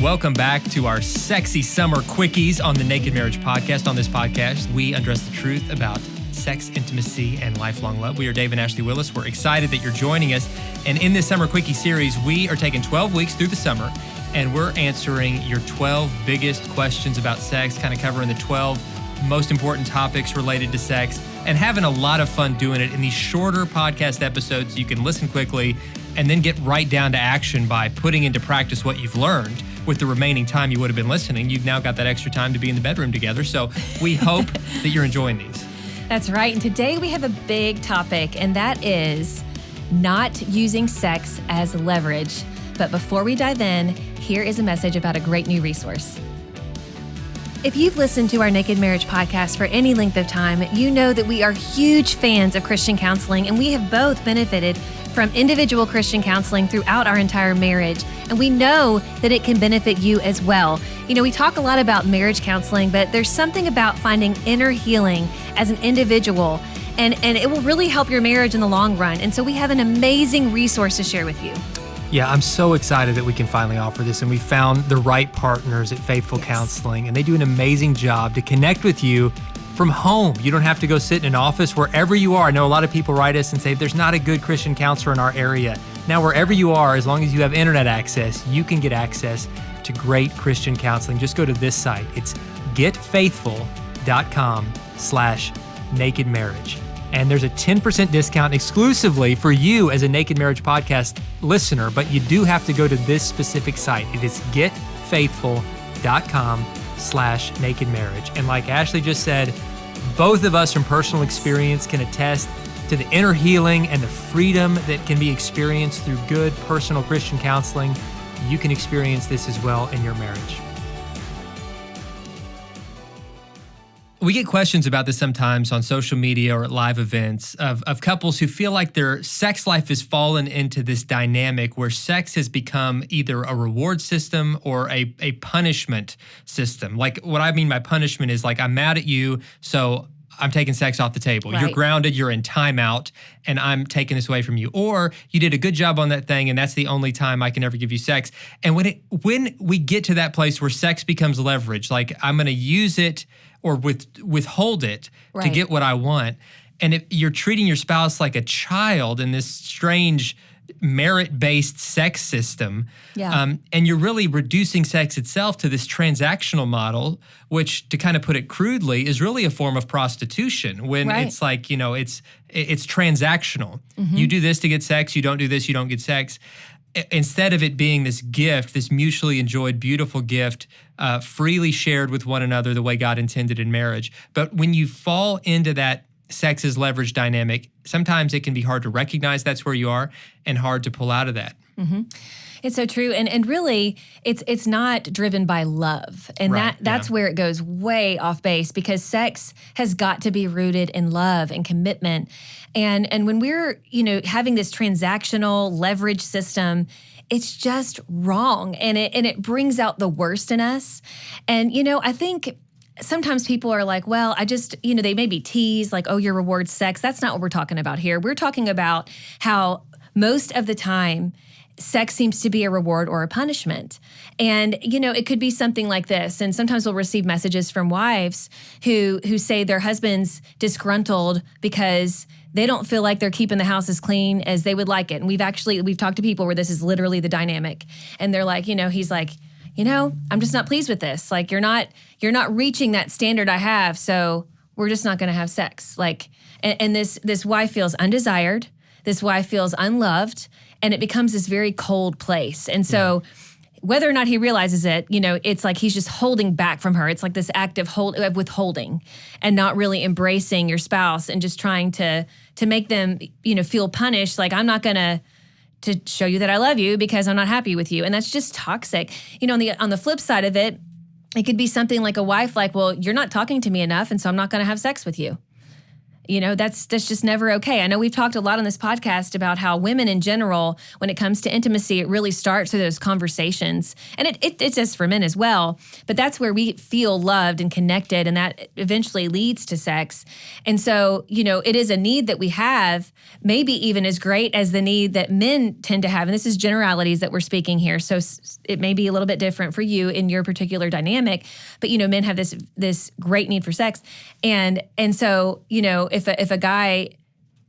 Welcome back to our sexy summer quickies on the Naked Marriage Podcast. On this podcast, we undress the truth about sex, intimacy, and lifelong love. We are Dave and Ashley Willis. We're excited that you're joining us. And in this summer quickie series, we are taking 12 weeks through the summer, and we're answering your 12 biggest questions about sex, kind of covering the 12 most important topics related to sex, and having a lot of fun doing it in these shorter podcast episodes. You can listen quickly and then get right down to action by putting into practice what you've learned. With the remaining time you would have been listening, you've now got that extra time to be in the bedroom together. So we hope that you're enjoying these. That's right. And today we have a big topic, and that is not using sex as leverage. But before we dive in, here is a message about a great new resource. If you've listened to our Naked Marriage Podcast for any length of time, you know that we are huge fans of Christian counseling, and we have both benefited from individual Christian counseling throughout our entire marriage. And we know that it can benefit you as well. You know, we talk a lot about marriage counseling, but there's something about finding inner healing as an individual, and it will really help your marriage in the long run. And so we have an amazing resource to share with you. Yeah, I'm so excited that we can finally offer this, and we found the right partners at Faithful Counseling, and they do an amazing job to connect with you from home. You don't have to go sit in an office. Wherever you are, I know a lot of people write us and say, there's not a good Christian counselor in our area. Now, wherever you are, as long as you have internet access, you can get access to great Christian counseling. Just go to this site. It's getfaithful.com/nakedmarriage. And there's a 10% discount exclusively for you as a Naked Marriage Podcast listener, but you do have to go to this specific site. It is getfaithful.com/nakedmarriage. And like Ashley just said, both of us from personal experience can attest to the inner healing and the freedom that can be experienced through good personal Christian counseling. You can experience this as well in your marriage. We get questions about this sometimes on social media or at live events of couples who feel like their sex life has fallen into this dynamic where sex has become either a reward system or a punishment system. Like, what I mean by punishment is like, I'm mad at you, so I'm taking sex off the table. Right. You're grounded, you're in timeout, and I'm taking this away from you. Or you did a good job on that thing, and that's the only time I can ever give you sex. And when we get to that place where sex becomes leverage, like I'm going to use it or withhold it to get what I want, and if you're treating your spouse like a child in this strange merit-based sex system, and you're really reducing sex itself to this transactional model, which, to kind of put it crudely, is really a form of prostitution. When it's like, you know, it's transactional. Mm-hmm. You do this to get sex. You don't do this, you don't get sex. Instead of it being this gift, this mutually enjoyed, beautiful gift, freely shared with one another the way God intended in marriage. But when you fall into that sex as leverage dynamic, sometimes it can be hard to recognize that's where you are and hard to pull out of that. Mm-hmm. It's so true. And really, it's not driven by love. And that's where it goes way off base, because sex has got to be rooted in love and commitment. And when we're, having this transactional leverage system, it's just wrong. And it brings out the worst in us. And, I think sometimes people are like, well, I just, they maybe tease like, oh, your reward sex. That's not what we're talking about here. We're talking about how most of the time, sex seems to be a reward or a punishment. And, it could be something like this. And sometimes we'll receive messages from wives who say their husband's disgruntled because they don't feel like they're keeping the house as clean as they would like it. And we've talked to people where this is literally the dynamic. And they're like, he's like, I'm just not pleased with this. Like, you're not reaching that standard I have, so we're just not going to have sex. Like, and this wife feels undesired. This wife feels unloved, and it becomes this very cold place. And so whether or not he realizes it, it's like he's just holding back from her. It's like this act of withholding and not really embracing your spouse and just trying to make them, feel punished. Like, I'm not going to show you that I love you because I'm not happy with you. And that's just toxic. On the flip side of it, it could be something like a wife like, well, you're not talking to me enough, and so I'm not going to have sex with you. That's just never okay. I know we've talked a lot on this podcast about how women in general, when it comes to intimacy, it really starts with those conversations. And it's just for men as well. But that's where we feel loved and connected, and that eventually leads to sex. And so, it is a need that we have, maybe even as great as the need that men tend to have. And this is generalities that we're speaking here. So it may be a little bit different for you in your particular dynamic. But, men have this great need for sex. And so, if a guy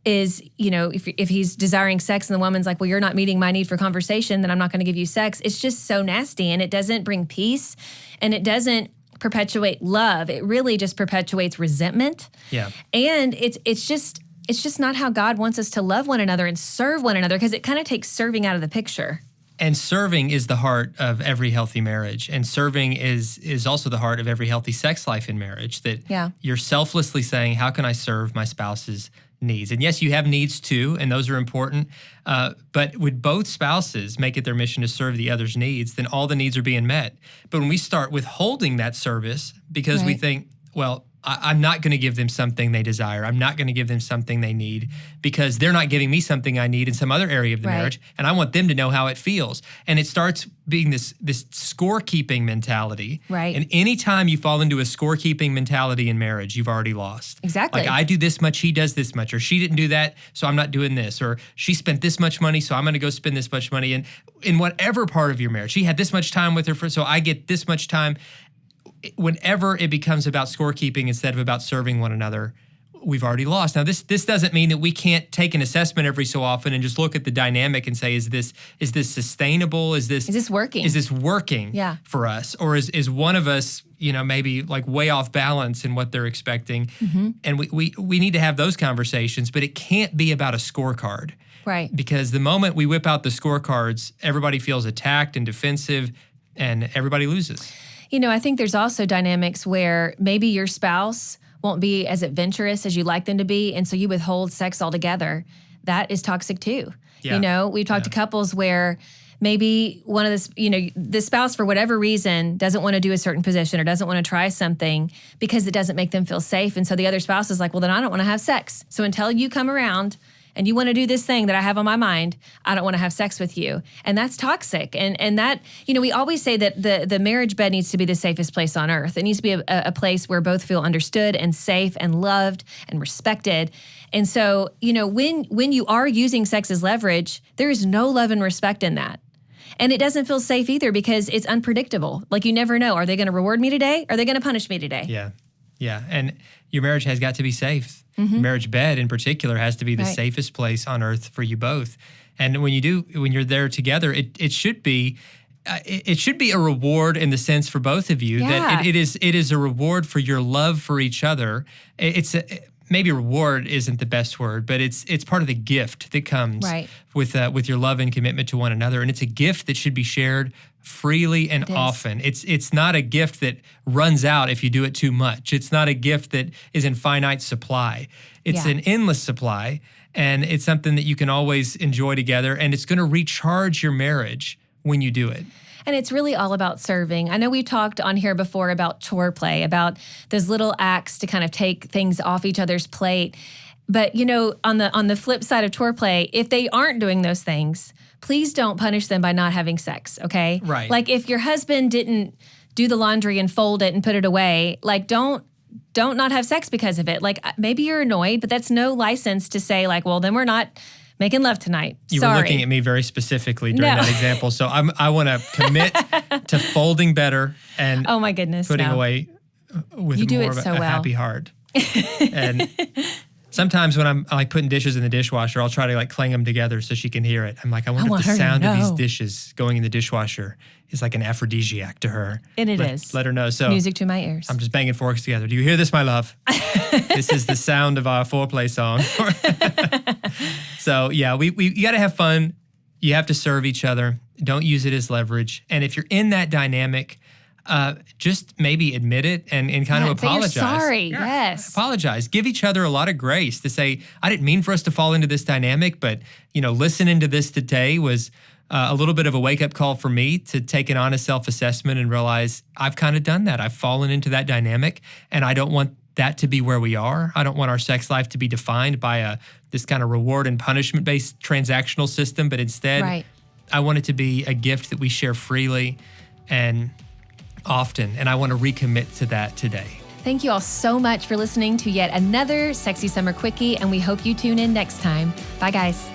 is, if he's desiring sex and the woman's like, well, you're not meeting my need for conversation, then I'm not going to give you sex. It's just so nasty, and it doesn't bring peace, and it doesn't perpetuate love. It really just perpetuates resentment. Yeah. And it's just not how God wants us to love one another and serve one another, because it kind of takes serving out of the picture. And serving is the heart of every healthy marriage. And serving is also the heart of every healthy sex life in marriage, that you're selflessly saying, how can I serve my spouse's needs? And yes, you have needs too, and those are important. But would both spouses make it their mission to serve the other's needs, then all the needs are being met. But when we start withholding that service because we think, well, I'm not going to give them something they desire. I'm not going to give them something they need because they're not giving me something I need in some other area of the marriage, and I want them to know how it feels. And it starts being this scorekeeping mentality. Right. And anytime you fall into a scorekeeping mentality in marriage, you've already lost. Exactly. Like, I do this much, he does this much, or she didn't do that, so I'm not doing this, or she spent this much money, so I'm going to go spend this much money. And in whatever part of your marriage, she had this much time with her, so I get this much time. Whenever it becomes about scorekeeping instead of about serving one another, we've already lost. Now, this doesn't mean that we can't take an assessment every so often and just look at the dynamic and say, is this sustainable? Is this working? Is this working for us? Or is one of us, maybe like way off balance in what they're expecting? Mm-hmm. And we need to have those conversations, but it can't be about a scorecard. Right. Because the moment we whip out the scorecards, everybody feels attacked and defensive, and everybody loses. I think there's also dynamics where maybe your spouse won't be as adventurous as you like them to be, and so you withhold sex altogether. That is toxic too. Yeah. We've talked to couples where maybe one of the spouse, for whatever reason, doesn't want to do a certain position or doesn't want to try something because it doesn't make them feel safe. And so the other spouse is like, well, then I don't want to have sex. So until you come around and you want to do this thing that I have on my mind, I don't want to have sex with you. And that's toxic. And that, we always say that the marriage bed needs to be the safest place on earth. It needs to be a place where both feel understood and safe and loved and respected. And so, when you are using sex as leverage, there is no love and respect in that. And it doesn't feel safe either because it's unpredictable. Like, you never know. Are they going to reward me today? Are they going to punish me today? Yeah. Yeah. And your marriage has got to be safe. Mm-hmm. Marriage bed in particular has to be the safest place on earth for you both. And when you're there together, it should be a reward in the sense for both of you that it is a reward for your love for each other. Maybe reward isn't the best word, but it's part of the gift that comes with your love and commitment to one another. And it's a gift that should be shared freely and often. It's not a gift that runs out if you do it too much. It's not a gift that is in finite supply. It's an endless supply, and it's something that you can always enjoy together, and it's going to recharge your marriage when you do it. And it's really all about serving. I know we talked on here before about chore play, about those little acts to kind of take things off each other's plate. But, on the flip side of chore play, if they aren't doing those things, please don't punish them by not having sex, okay? Right. Like, if your husband didn't do the laundry and fold it and put it away, like, don't not have sex because of it. Like, maybe you're annoyed, but that's no license to say, like, well, then we're not making love tonight. You were looking at me very specifically during that example. So I want to commit to folding better and oh my goodness, putting away with more of a happy heart. And sometimes when I'm like putting dishes in the dishwasher, I'll try to like clang them together so she can hear it. I'm like, I wonder if the sound of these dishes going in the dishwasher is like an aphrodisiac to her. And it is. Let her know. So music to my ears. I'm just banging forks together. Do you hear this, my love? This is the sound of our foreplay song. So yeah, you got to have fun. You have to serve each other. Don't use it as leverage. And if you're in that dynamic, just maybe admit it and kind of apologize. Say you're sorry. Yes. Apologize. Give each other a lot of grace to say, I didn't mean for us to fall into this dynamic, but listening to this today was a little bit of a wake-up call for me to take an honest self-assessment and realize I've kind of done that. I've fallen into that dynamic, and I don't want that to be where we are. I don't want our sex life to be defined by this kind of reward and punishment-based transactional system, but instead, I want it to be a gift that we share freely and often, and I want to recommit to that today. Thank you all so much for listening to yet another Sexy Summer Quickie, and we hope you tune in next time. Bye, guys.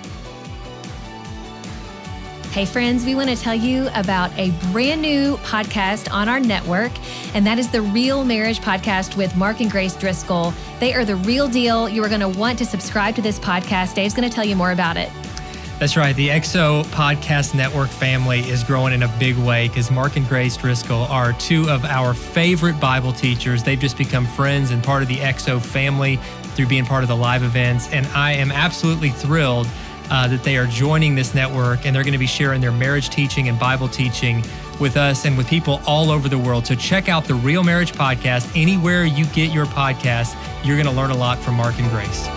Hey friends, we want to tell you about a brand new podcast on our network, and that is the Real Marriage Podcast with Mark and Grace Driscoll. They are the real deal. You are going to want to subscribe to this podcast. Dave's going to tell you more about it. That's right. The XO Podcast Network family is growing in a big way because Mark and Grace Driscoll are two of our favorite Bible teachers. They've just become friends and part of the XO family through being part of the live events, and I am absolutely thrilled that they are joining this network, and they're going to be sharing their marriage teaching and Bible teaching with us and with people all over the world. So check out the Real Marriage Podcast. Anywhere you get your podcast, you're going to learn a lot from Mark and Grace.